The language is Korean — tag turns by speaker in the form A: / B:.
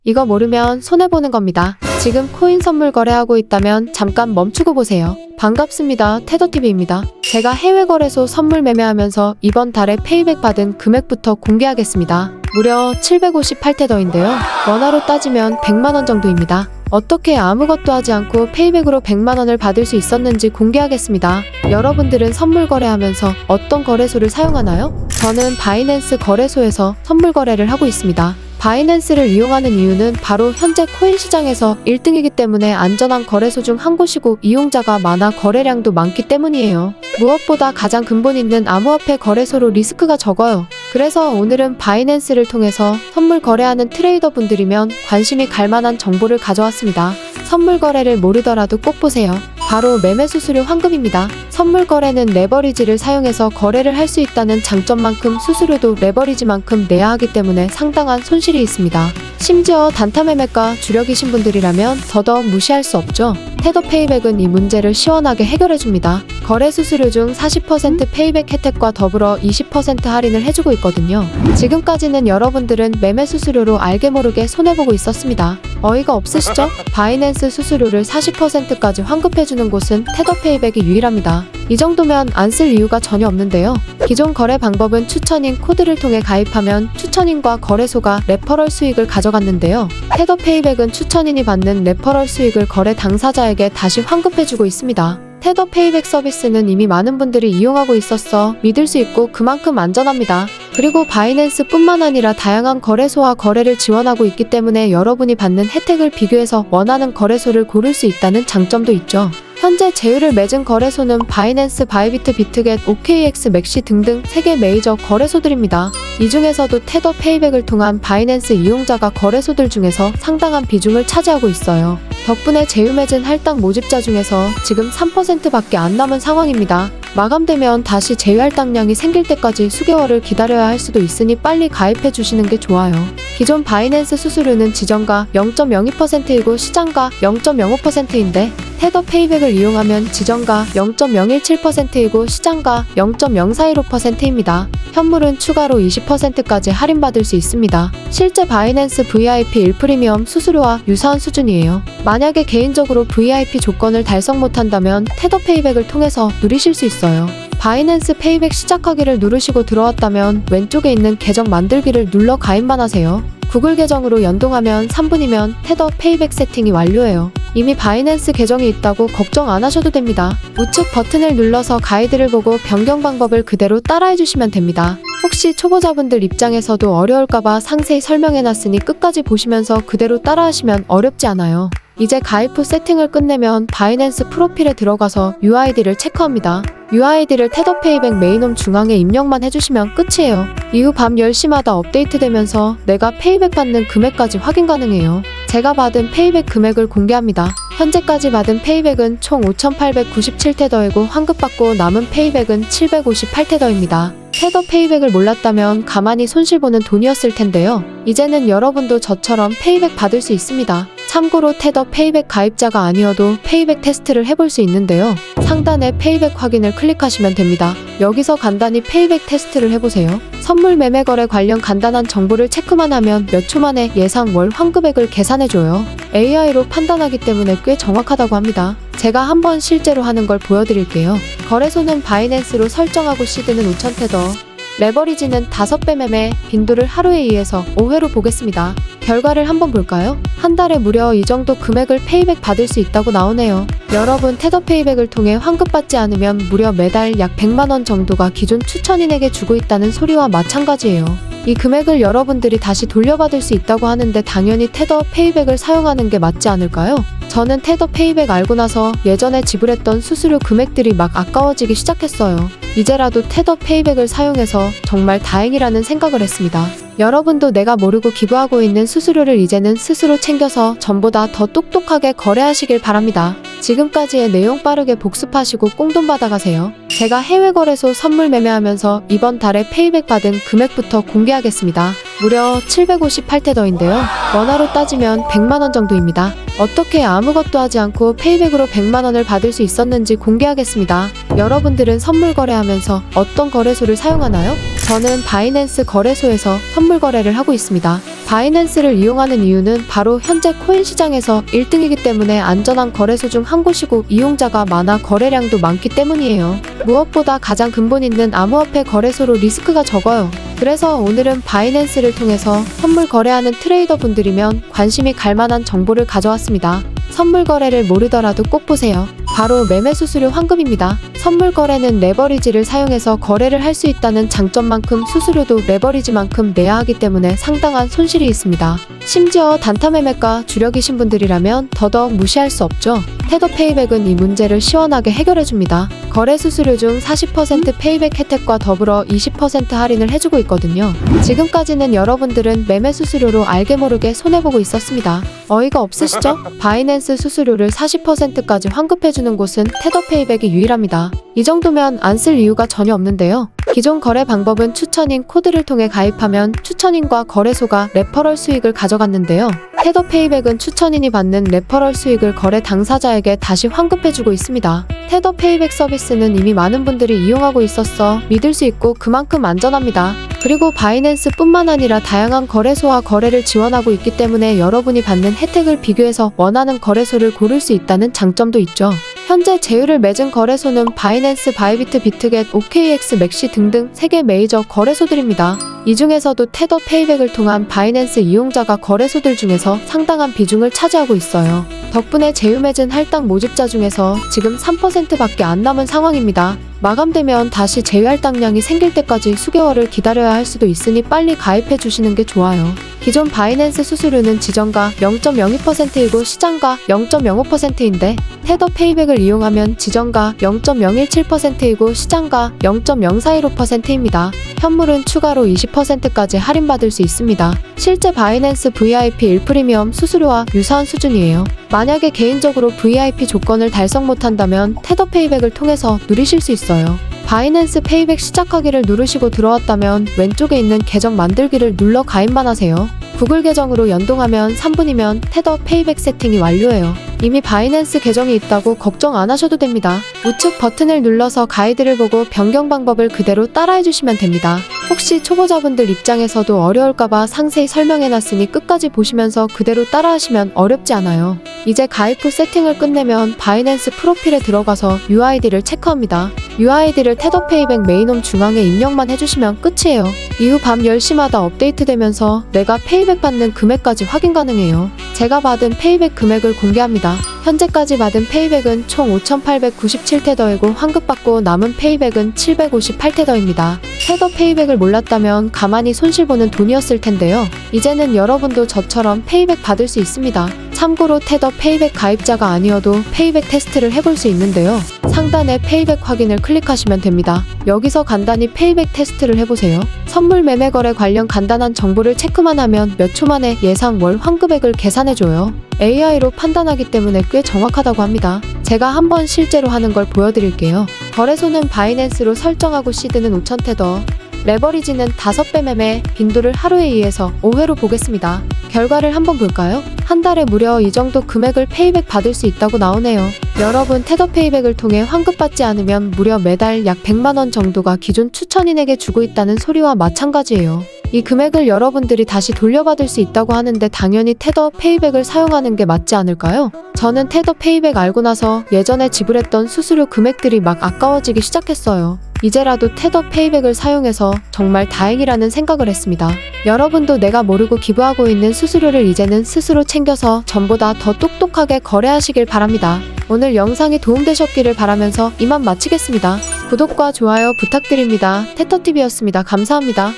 A: 이거 모르면 손해보는 겁니다. 지금 코인 선물 거래하고 있다면 잠깐 멈추고 보세요. 반갑습니다. 테더TV입니다. 제가 해외 거래소 선물 매매하면서 이번 달에 페이백 받은 금액부터 공개하겠습니다. 무려 758테더인데요. 원화로 따지면 100만원 정도입니다. 어떻게 아무것도 하지 않고 페이백으로 100만원을 받을 수 있었는지 공개하겠습니다. 여러분들은 선물 거래하면서 어떤 거래소를 사용하나요? 저는 바이낸스 거래소에서 선물 거래를 하고 있습니다. 바이낸스를 이용하는 이유는 바로 현재 코인 시장에서 1등이기 때문에 안전한 거래소 중 한 곳이고 이용자가 많아 거래량도 많기 때문이에요. 무엇보다 가장 근본 있는 암호화폐 거래소로 리스크가 적어요. 그래서 오늘은 바이낸스를 통해서 선물 거래하는 트레이더 분들이면 관심이 갈 만한 정보를 가져왔습니다. 선물 거래를 모르더라도 꼭 보세요. 바로 매매 수수료 환급입니다. 선물 거래는 레버리지를 사용해서 거래를 할 수 있다는 장점만큼 수수료도 레버리지만큼 내야 하기 때문에 상당한 손실이 있습니다. 심지어 단타 매매가 주력이신 분들이라면 더더욱 무시할 수 없죠. 테더페이백은 이 문제를 시원하게 해결해줍니다. 거래 수수료 중 40% 페이백 혜택과 더불어 20% 할인을 해주고 있거든요. 지금까지는 여러분들은 매매 수수료로 알게 모르게 손해보고 있었습니다. 어이가 없으시죠? 바이낸스 수수료를 40%까지 환급해주는 곳은 테더페이백이 유일합니다. 이 정도면 안 쓸 이유가 전혀 없는데요. 기존 거래 방법은 추천인 코드를 통해 가입하면 추천인과 거래소가 레퍼럴 수익을 가져갔는데요. 테더페이백은 추천인이 받는 레퍼럴 수익을 거래 당사자에게 다시 환급해주고 있습니다. 테더페이백 서비스는 이미 많은 분들이 이용하고 있어서 믿을 수 있고 그만큼 안전합니다. 그리고 바이낸스 뿐만 아니라 다양한 거래소와 거래를 지원하고 있기 때문에 여러분이 받는 혜택을 비교해서 원하는 거래소를 고를 수 있다는 장점도 있죠. 현재 제휴를 맺은 거래소는 바이낸스, 바이비트, 비트겟, OKX, 맥시 등등 3개 메이저 거래소들입니다. 이 중에서도 테더페이백을 통한 바이낸스 이용자가 거래소들 중에서 상당한 비중을 차지하고 있어요. 덕분에 제휴 맺은 할당 모집자 중에서 지금 3%밖에 안 남은 상황입니다. 마감되면 다시 제휴 할당량이 생길 때까지 수개월을 기다려야 할 수도 있으니 빨리 가입해 주시는 게 좋아요. 기존 바이낸스 수수료는 지정가 0.02%이고 시장가 0.05%인데 테더페이백을 이용하면 지정가 0.017%이고 시장가 0.0415%입니다. 현물은 추가로 20%까지 할인받을 수 있습니다. 실제 바이낸스 VIP 1프리미엄 수수료와 유사한 수준이에요. 만약에 개인적으로 VIP 조건을 달성 못한다면 테더페이백을 통해서 누리실 수 있어요. 바이낸스 페이백 시작하기를 누르시고 들어왔다면 왼쪽에 있는 계정 만들기를 눌러 가입만 하세요. 구글 계정으로 연동하면 3분이면 테더 페이백 세팅이 완료해요. 이미 바이낸스 계정이 있다고 걱정 안 하셔도 됩니다. 우측 버튼을 눌러서 가이드를 보고 변경 방법을 그대로 따라해주시면 됩니다. 혹시 초보자분들 입장에서도 어려울까봐 상세히 설명해놨으니 끝까지 보시면서 그대로 따라하시면 어렵지 않아요. 이제 가입 후 세팅을 끝내면 바이낸스 프로필에 들어가서 UID를 체크합니다. UID를 테더페이백 메인홈 중앙에 입력만 해주시면 끝이에요. 이후 밤 10시마다 업데이트되면서 내가 페이백 받는 금액까지 확인 가능해요. 제가 받은 페이백 금액을 공개합니다. 현재까지 받은 페이백은 총 5,897테더이고 환급받고 남은 페이백은 758테더입니다. 테더 페이백을 몰랐다면 가만히 손실보는 돈이었을 텐데요. 이제는 여러분도 저처럼 페이백 받을 수 있습니다. 참고로 테더 페이백 가입자가 아니어도 페이백 테스트를 해볼 수 있는데요. 상단에 페이백 확인을 클릭하시면 됩니다. 여기서 간단히 페이백 테스트를 해보세요. 선물 매매 거래 관련 간단한 정보를 체크만 하면 몇 초 만에 예상 월 환급액을 계산해줘요. AI로 판단하기 때문에 꽤 정확하다고 합니다. 제가 한번 실제로 하는 걸 보여드릴게요. 거래소는 바이낸스로 설정하고 시드는 5,000테더, 레버리지는 5배 매매, 빈도를 하루에 2에서 5회로 보겠습니다. 결과를 한번 볼까요? 한 달에 무려 이 정도 금액을 페이백 받을 수 있다고 나오네요. 여러분 테더페이백을 통해 환급받지 않으면 무려 매달 약 100만원 정도가 기존 추천인에게 주고 있다는 소리와 마찬가지예요. 이 금액을 여러분들이 다시 돌려받을 수 있다고 하는데 당연히 테더페이백을 사용하는 게 맞지 않을까요? 저는 테더페이백 알고 나서 예전에 지불했던 수수료 금액들이 막 아까워지기 시작했어요. 이제라도 테더페이백을 사용해서 정말 다행이라는 생각을 했습니다. 여러분도 내가 모르고 기부하고 있는 수수료를 이제는 스스로 챙겨서 전보다 더 똑똑하게 거래하시길 바랍니다. 지금까지의 내용 빠르게 복습하시고 꽁돈 받아가세요. 제가 해외 거래소 선물 매매하면서 이번 달에 페이백 받은 금액부터 공개하겠습니다. 무려 758테더인데요. 원화로 따지면 100만원 정도입니다. 어떻게 아무것도 하지 않고 페이백으로 100만원을 받을 수 있었는지 공개하겠습니다. 여러분들은 선물 거래하면서 어떤 거래소를 사용하나요? 저는 바이낸스 거래소에서 선물 거래를 하고 있습니다. 바이낸스를 이용하는 이유는 바로 현재 코인 시장에서 1등이기 때문에 안전한 거래소 중 한 곳이고 이용자가 많아 거래량도 많기 때문이에요. 무엇보다 가장 근본 있는 암호화폐 거래소로 리스크가 적어요. 그래서 오늘은 바이낸스를 통해서 선물 거래하는 트레이더 분들이면 관심이 갈 만한 정보를 가져왔습니다. 선물 거래를 모르더라도 꼭 보세요. 바로 매매 수수료 환급입니다. 선물 거래는 레버리지를 사용해서 거래를 할 수 있다는 장점만큼 수수료도 레버리지만큼 내야 하기 때문에 상당한 손실이 있습니다. 심지어 단타 매매가 주력이신 분들이라면 더더욱 무시할 수 없죠. 테더 페이백은 이 문제를 시원하게 해결해줍니다. 거래 수수료 중 40% 페이백 혜택과 더불어 20% 할인을 해주고 있거든요. 지금까지는 여러분들은 매매 수수료로 알게 모르게 손해보고 있었습니다. 어이가 없으시죠? 바이낸스 수수료를 40%까지 환급해주는 곳은 테더 페이백이 유일합니다. 이 정도면 안 쓸 이유가 전혀 없는데요. 기존 거래 방법은 추천인 코드를 통해 가입하면 추천인과 거래소가 레퍼럴 수익을 가져갔는데요. 테더 페이백은 추천인이 받는 레퍼럴 수익을 거래 당사자에게 다시 환급해주고 있습니다. 테더 페이백 서비스는 이미 많은 분들이 이용하고 있어서 믿을 수 있고 그만큼 안전합니다. 그리고 바이낸스뿐만 아니라 다양한 거래소와 거래를 지원하고 있기 때문에 여러분이 받는 혜택을 비교해서 원하는 거래소를 고를 수 있다는 장점도 있죠. 현재 제휴를 맺은 거래소는 바이낸스, 바이비트, 비트겟, OKX, 맥시 등등 세계 메이저 거래소들입니다. 이 중에서도 테더 페이백을 통한 바이낸스 이용자가 거래소들 중에서 상당한 비중을 차지하고 있어요. 덕분에 제휴 맺은 할당 모집자 중에서 지금 3%밖에 안 남은 상황입니다. 마감되면 다시 제휴 할당량이 생길 때까지 수개월을 기다려야 할 수도 있으니 빨리 가입해 주시는 게 좋아요. 기존 바이낸스 수수료는 지정가 0.02%이고 시장가 0.05%인데 테더 페이백을 이용하면 지정가 0.017%이고 시장가 0.0415%입니다. 현물은 추가로 20%까지 할인받을 수 있습니다. 실제 바이낸스 VIP 1프리미엄 수수료와 유사한 수준이에요. 만약에 개인적으로 VIP 조건을 달성 못한다면 테더 페이백을 통해서 누리실 수 있어요. 바이낸스 페이백 시작하기를 누르시고 들어왔다면 왼쪽에 있는 계정 만들기를 눌러 가입만 하세요. 구글 계정으로 연동하면 3분이면 테더 페이백 세팅이 완료해요. 이미 바이낸스 계정이 있다고 걱정 안 하셔도 됩니다. 우측 버튼을 눌러서 가이드를 보고 변경 방법을 그대로 따라해 주시면 됩니다. 혹시 초보자분들 입장에서도 어려울까봐 상세히 설명해놨으니 끝까지 보시면서 그대로 따라하시면 어렵지 않아요. 이제 가입 후 세팅을 끝내면 바이낸스 프로필에 들어가서 UID를 체크합니다. UID를 테더 페이백 메인홈 중앙에 입력만 해주시면 끝이에요. 이후 밤 10시마다 업데이트되면서 내가 페이백 받는 금액까지 확인 가능해요. 제가 받은 페이백 금액을 공개합니다. 현재까지 받은 페이백은 총 5,897테더이고 환급받고 남은 페이백은 758테더입니다. 테더 페이백을 몰랐다면 가만히 손실보는 돈이었을 텐데요. 이제는 여러분도 저처럼 페이백 받을 수 있습니다. 참고로 테더 페이백 가입자가 아니어도 페이백 테스트를 해볼 수 있는데요. 상단에 페이백 확인을 클릭하시면 됩니다. 여기서 간단히 페이백 테스트를 해보세요. 선물 매매 거래 관련 간단한 정보를 체크만 하면 몇 초 만에 예상 월 환급액을 계산해줘요. AI로 판단하기 때문에 꽤 정확하다고 합니다. 제가 한번 실제로 하는 걸 보여드릴게요. 거래소는 바이낸스로 설정하고 시드는 5,000테더, 레버리지는 5배 매매, 빈도를 하루에 2에서 5회로 보겠습니다. 결과를 한번 볼까요? 한 달에 무려 이 정도 금액을 페이백 받을 수 있다고 나오네요. 여러분 테더 페이백을 통해 환급받지 않으면 무려 매달 약 100만원 정도가 기존 추천인에게 주고 있다는 소리와 마찬가지예요. 이 금액을 여러분들이 다시 돌려받을 수 있다고 하는데 당연히 테더 페이백을 사용하는 게 맞지 않을까요? 저는 테더 페이백 알고 나서 예전에 지불했던 수수료 금액들이 막 아까워지기 시작했어요. 이제라도 테더 페이백을 사용해서 정말 다행이라는 생각을 했습니다. 여러분도 내가 모르고 기부하고 있는 수수료를 이제는 스스로 챙겨서 전보다 더 똑똑하게 거래하시길 바랍니다. 오늘 영상이 도움되셨기를 바라면서 이만 마치겠습니다. 구독과 좋아요 부탁드립니다. 테터TV였습니다. 감사합니다.